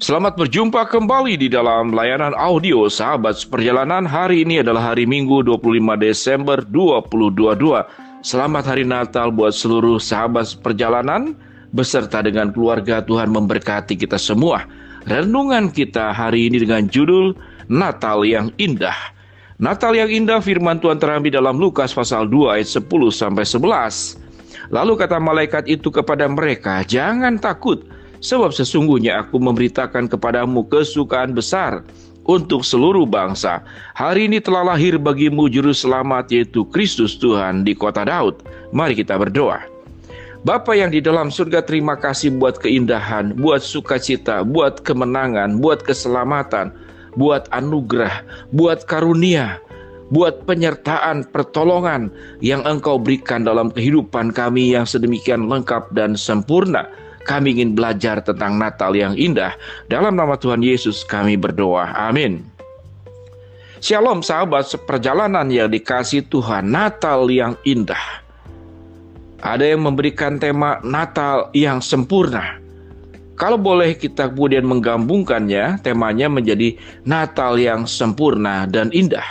Selamat berjumpa kembali di dalam layanan audio Sahabat Seperjalanan. Hari ini adalah hari Minggu 25 Desember 2022. Selamat Hari Natal buat seluruh sahabat seperjalanan. Beserta dengan keluarga, Tuhan memberkati kita semua. Renungan kita hari ini dengan judul Natal yang Indah. Natal yang indah, firman Tuhan terambil dalam Lukas pasal 2 ayat 10-11. Lalu kata malaikat itu kepada mereka, "Jangan takut, sebab sesungguhnya aku memberitakan kepadamu kesukaan besar untuk seluruh bangsa. Hari ini telah lahir bagimu juru selamat, yaitu Kristus Tuhan di kota Daud." Mari kita berdoa. Bapa yang di dalam surga, terima kasih buat keindahan, buat sukacita, buat kemenangan, buat keselamatan, buat anugerah, buat karunia, buat penyertaan, pertolongan yang Engkau berikan dalam kehidupan kami yang sedemikian lengkap dan sempurna. Kami ingin belajar tentang Natal yang indah. Dalam nama Tuhan Yesus kami berdoa. Amin. Shalom sahabat seperjalanan yang dikasihi Tuhan. Natal yang indah. Ada yang memberikan tema Natal yang sempurna. Kalau boleh kita kemudian menggabungkannya, temanya menjadi Natal yang sempurna dan indah.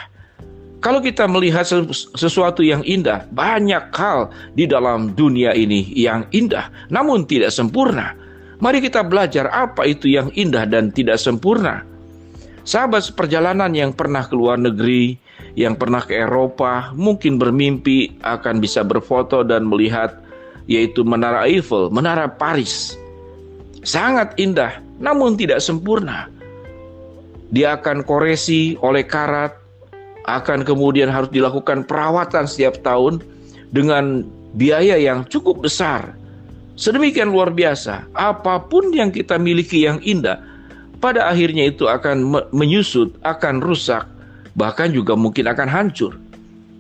Kalau kita melihat sesuatu yang indah, banyak hal di dalam dunia ini yang indah, namun tidak sempurna. Mari kita belajar apa itu yang indah dan tidak sempurna. Sahabat seperjalanan yang pernah ke luar negeri, yang pernah ke Eropa, mungkin bermimpi akan bisa berfoto dan melihat, yaitu Menara Eiffel, Menara Paris. Sangat indah, namun tidak sempurna. Dia akan koresi oleh karat, akan kemudian harus dilakukan perawatan setiap tahun dengan biaya yang cukup besar. Sedemikian luar biasa, apapun yang kita miliki yang indah, pada akhirnya itu akan menyusut, akan rusak, bahkan juga mungkin akan hancur.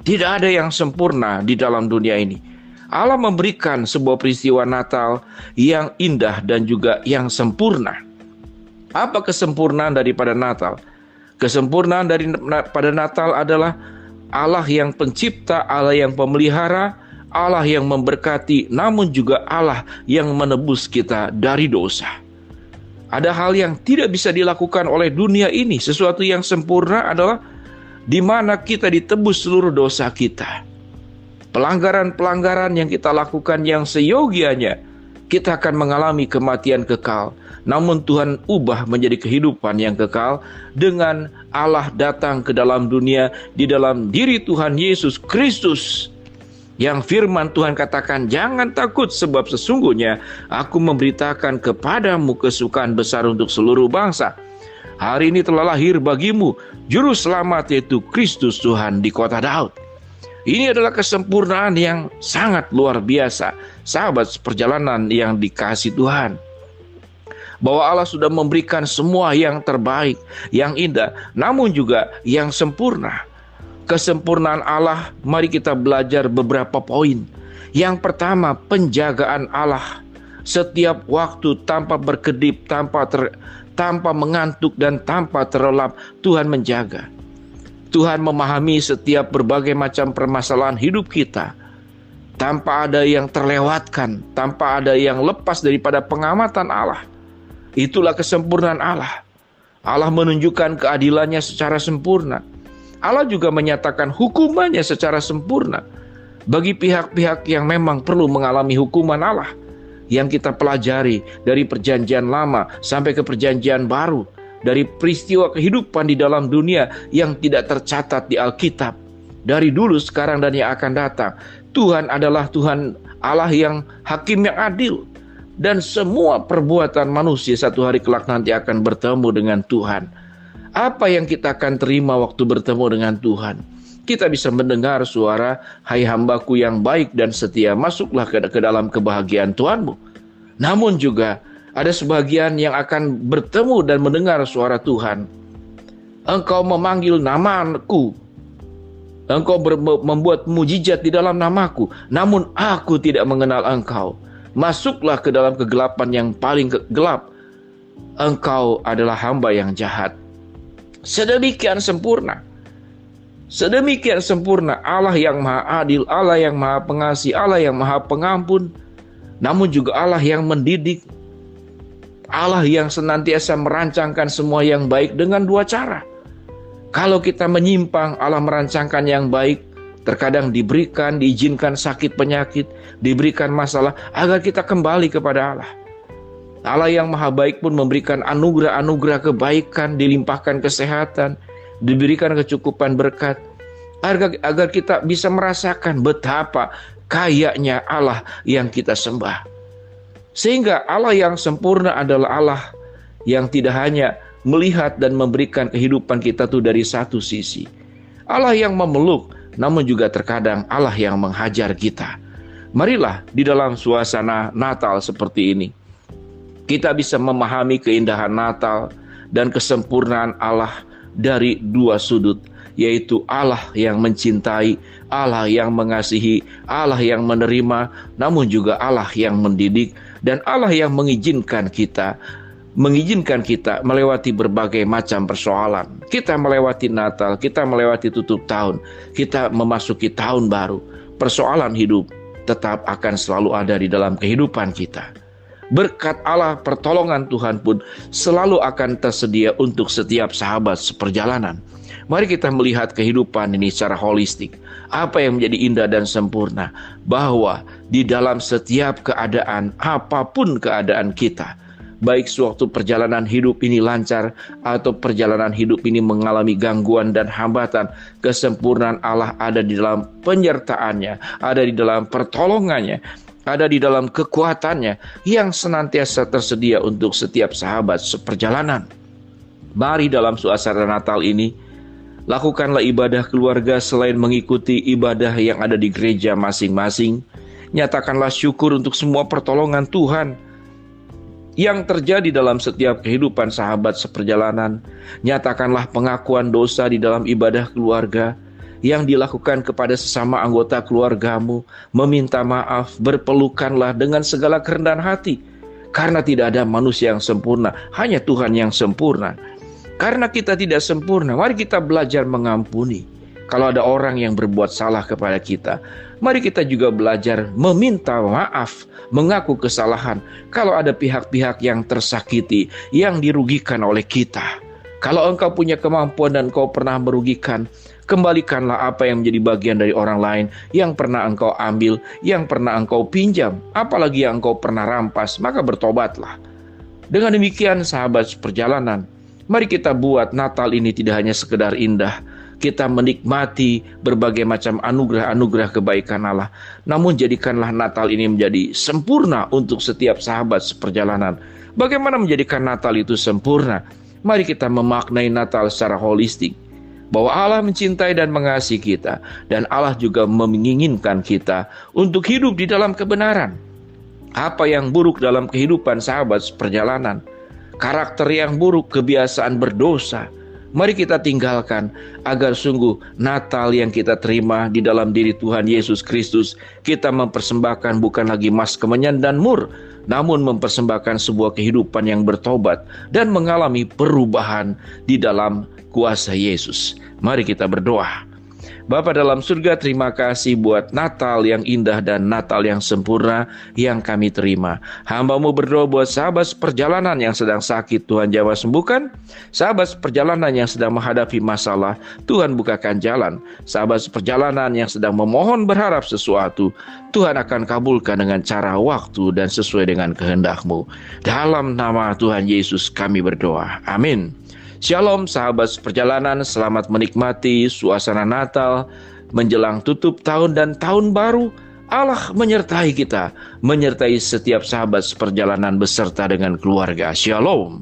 Tidak ada yang sempurna di dalam dunia ini. Allah memberikan sebuah peristiwa Natal yang indah dan juga yang sempurna. Apa kesempurnaan daripada Natal? Kesempurnaan pada Natal adalah Allah yang pencipta, Allah yang pemelihara, Allah yang memberkati, namun juga Allah yang menebus kita dari dosa. Ada hal yang tidak bisa dilakukan oleh dunia ini. Sesuatu yang sempurna adalah di mana kita ditebus seluruh dosa kita. Pelanggaran-pelanggaran yang kita lakukan yang seyogianya, kita akan mengalami kematian kekal. Namun Tuhan ubah menjadi kehidupan yang kekal dengan Allah datang ke dalam dunia di dalam diri Tuhan Yesus Kristus. Yang firman Tuhan katakan, "Jangan takut, sebab sesungguhnya aku memberitakan kepadamu kesukaan besar untuk seluruh bangsa. Hari ini telah lahir bagimu juru selamat, yaitu Kristus Tuhan di kota Daud." Ini adalah kesempurnaan yang sangat luar biasa. Sahabat seperjalanan yang dikasihi Tuhan, bahwa Allah sudah memberikan semua yang terbaik, yang indah, namun juga yang sempurna. Kesempurnaan Allah, mari kita belajar beberapa poin. Yang pertama, penjagaan Allah. Setiap waktu tanpa berkedip, tanpa mengantuk dan tanpa terlelap, Tuhan menjaga. Tuhan memahami setiap berbagai macam permasalahan hidup kita, tanpa ada yang terlewatkan, tanpa ada yang lepas daripada pengamatan Allah. Itulah kesempurnaan Allah. Allah menunjukkan keadilannya secara sempurna. Allah juga menyatakan hukumannya secara sempurna bagi pihak-pihak yang memang perlu mengalami hukuman Allah, yang kita pelajari dari perjanjian lama sampai ke perjanjian baru, dari peristiwa kehidupan di dalam dunia yang tidak tercatat di Alkitab, dari dulu, sekarang, dan yang akan datang. Tuhan adalah Tuhan Allah yang hakim yang adil. Dan semua perbuatan manusia satu hari kelak nanti akan bertemu dengan Tuhan. Apa yang kita akan terima waktu bertemu dengan Tuhan? Kita bisa mendengar suara, "Hai hambaku yang baik dan setia, masuklah ke dalam kebahagiaan Tuhanmu." Namun juga ada sebagian yang akan bertemu dan mendengar suara Tuhan. "Engkau memanggil namaku, engkau membuat mujizat di dalam namaku, namun aku tidak mengenal engkau. Masuklah ke dalam kegelapan yang paling gelap. Engkau adalah hamba yang jahat." Sedemikian sempurna. Sedemikian sempurna Allah yang maha adil, Allah yang maha pengasih, Allah yang maha pengampun, namun juga Allah yang mendidik, Allah yang senantiasa merancangkan semua yang baik dengan dua cara. Kalau kita menyimpang, Allah merancangkan yang baik. Terkadang diizinkan sakit penyakit, diberikan masalah agar kita kembali kepada Allah. Allah yang maha baik pun memberikan anugerah-anugerah kebaikan, dilimpahkan kesehatan, diberikan kecukupan berkat, agar kita bisa merasakan betapa kayanya Allah yang kita sembah. Sehingga Allah yang sempurna adalah Allah yang tidak hanya melihat dan memberikan kehidupan kita tuh dari satu sisi. Allah yang memeluk, namun juga terkadang Allah yang menghajar kita. Marilah di dalam suasana Natal seperti ini, kita bisa memahami keindahan Natal dan kesempurnaan Allah dari dua sudut, yaitu Allah yang mencintai, Allah yang mengasihi, Allah yang menerima, namun juga Allah yang mendidik, dan Allah yang mengizinkan kita melewati berbagai macam persoalan. Kita melewati Natal, kita melewati tutup tahun, kita memasuki tahun baru. Persoalan hidup tetap akan selalu ada di dalam kehidupan kita. Berkat Allah, pertolongan Tuhan pun selalu akan tersedia untuk setiap sahabat seperjalanan. Mari kita melihat kehidupan ini secara holistik. Apa yang menjadi indah dan sempurna, bahwa di dalam setiap keadaan, apapun keadaan kita, baik sewaktu perjalanan hidup ini lancar atau perjalanan hidup ini mengalami gangguan dan hambatan, kesempurnaan Allah ada di dalam penyertaannya, ada di dalam pertolongannya, ada di dalam kekuatannya yang senantiasa tersedia untuk setiap sahabat seperjalanan. Mari dalam suasana Natal ini, lakukanlah ibadah keluarga selain mengikuti ibadah yang ada di gereja masing-masing. Nyatakanlah syukur untuk semua pertolongan Tuhan yang terjadi dalam setiap kehidupan sahabat seperjalanan. Nyatakanlah pengakuan dosa di dalam ibadah keluarga yang dilakukan kepada sesama anggota keluargamu. Meminta maaf, berpelukanlah dengan segala kerendahan hati. Karena tidak ada manusia yang sempurna, hanya Tuhan yang sempurna. Karena kita tidak sempurna, mari kita belajar mengampuni. Kalau ada orang yang berbuat salah kepada kita, mari kita juga belajar meminta maaf, mengaku kesalahan. Kalau ada pihak-pihak yang tersakiti, yang dirugikan oleh kita. Kalau engkau punya kemampuan dan engkau pernah merugikan, kembalikanlah apa yang menjadi bagian dari orang lain yang pernah engkau ambil, yang pernah engkau pinjam, apalagi yang engkau pernah rampas, maka bertobatlah. Dengan demikian sahabat seperjalanan, mari kita buat Natal ini tidak hanya sekedar indah, kita menikmati berbagai macam anugerah-anugerah kebaikan Allah, namun jadikanlah Natal ini menjadi sempurna untuk setiap sahabat seperjalanan. Bagaimana menjadikan Natal itu sempurna? Mari kita memaknai Natal secara holistik, bahwa Allah mencintai dan mengasihi kita, dan Allah juga menginginkan kita untuk hidup di dalam kebenaran. Apa yang buruk dalam kehidupan sahabat seperjalanan, karakter yang buruk, kebiasaan berdosa, mari kita tinggalkan agar sungguh Natal yang kita terima di dalam diri Tuhan Yesus Kristus, kita mempersembahkan bukan lagi emas, kemenyan dan mur, namun mempersembahkan sebuah kehidupan yang bertobat dan mengalami perubahan di dalam kuasa Yesus. Mari kita berdoa. Bapa dalam surga, terima kasih buat Natal yang indah dan Natal yang sempurna yang kami terima. Hamba-Mu berdoa buat sahabat perjalanan yang sedang sakit, Tuhan jamah sembuhkan. Sahabat perjalanan yang sedang menghadapi masalah, Tuhan bukakan jalan. Sahabat perjalanan yang sedang memohon berharap sesuatu, Tuhan akan kabulkan dengan cara, waktu, dan sesuai dengan kehendak-Mu. Dalam nama Tuhan Yesus kami berdoa. Amin. Shalom sahabat seperjalanan, selamat menikmati suasana Natal menjelang tutup tahun dan tahun baru. Allah menyertai kita, menyertai setiap sahabat seperjalanan beserta dengan keluarga. Shalom.